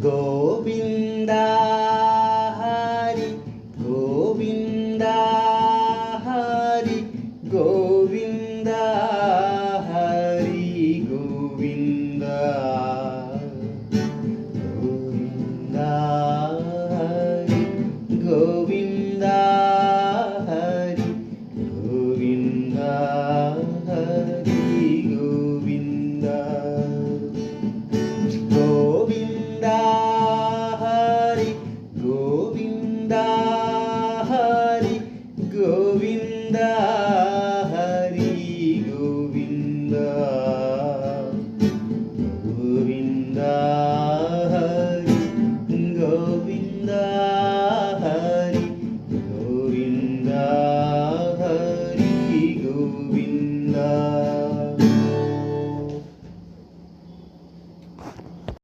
Govinda Hari Govinda Hari Govinda Hari Govinda Govinda Hari Govinda Hari Govinda Hari Govinda Govinda Hari Govinda Hari Govinda Hari Govinda Govinda